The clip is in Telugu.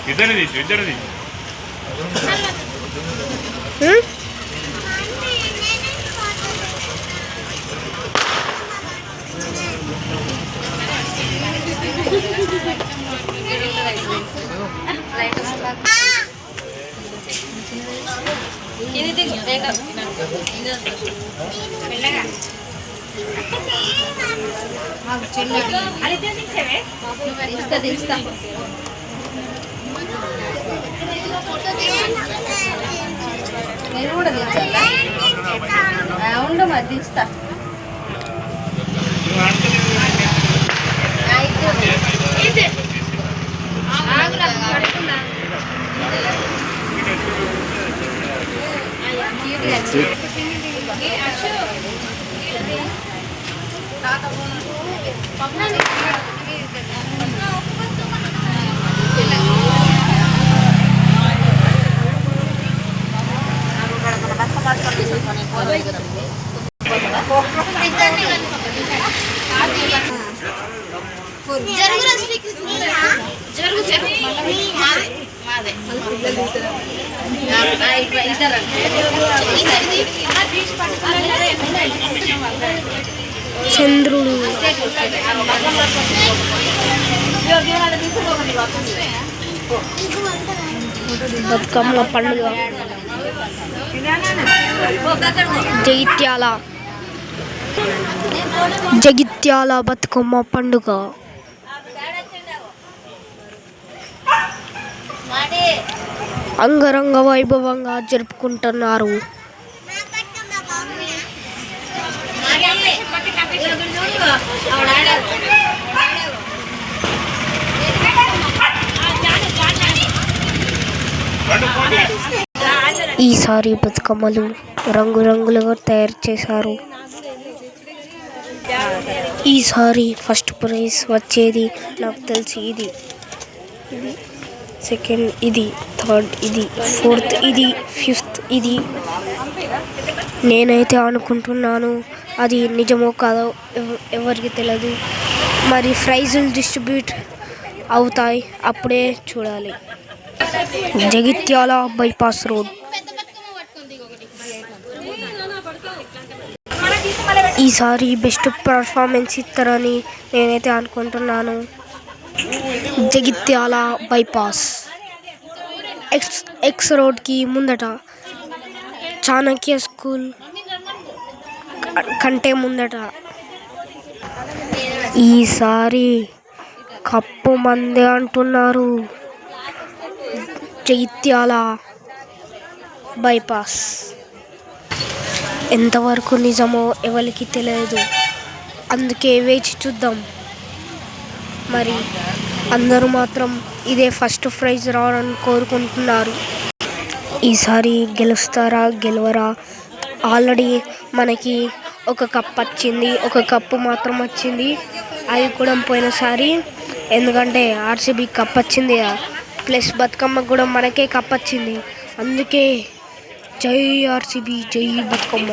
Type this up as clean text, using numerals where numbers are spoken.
ఇద్దరిది నేను కూడా తీర్చాలా ఉండు మరి తీస్తా చంద్రుడు బతుకమ్మ పండుగ జగిత్యాల బతుకమ్మ పండుగ అంగరంగ వైభవంగా జరుపుకుంటున్నారు. ఈసారి బతుకమ్మలు రంగురంగులుగా తయారు చేశారు. ఈసారి ఫస్ట్ ప్రైజ్ వచ్చేది నాకు తెలిసి ఇది సెకండ్, ఇది థర్డ్, ఇది ఫోర్త్, ఇది ఫిఫ్త్. ఇది నేనైతే అనుకుంటున్నాను, అది నిజమో కాదో ఎవరికి తెలియదు. మరి ప్రైజులు డిస్ట్రిబ్యూట్ అవుతాయి, అప్పుడే చూడాలి. Jagtial bypass road. ఈసారి బెస్ట్ పర్ఫార్మెన్స్ ఇస్తారని నేనైతే అనుకుంటున్నాను. జగిత్యాల బైపాస్ ఎక్స్ రోడ్కి ముందట చాణక్య స్కూల్ కంటే ముందట. ఈసారి కప్పు మందే అంటున్నారు. జగిత్యాల బైపాస్ ఎంతవరకు నిజమో ఎవరికి తెలియదు, అందుకే వేచి చూద్దాం. మరి అందరూ మాత్రం ఇదే ఫస్ట్ ప్రైజ్ రావాలని కోరుకుంటున్నారు. ఈసారి గెలుస్తారా గెలవరా? ఆల్రెడీ మనకి ఒక కప్ వచ్చింది, ఒక కప్పు మాత్రం వచ్చింది. అది కూడా పోయినసారి, ఎందుకంటే ఆర్సీబీ కప్ వచ్చింది, ప్లస్ బతుకమ్మ కూడా మనకే కప్ వచ్చింది. అందుకే జై ఆర్సీబీ, జై బతుకమ్మ.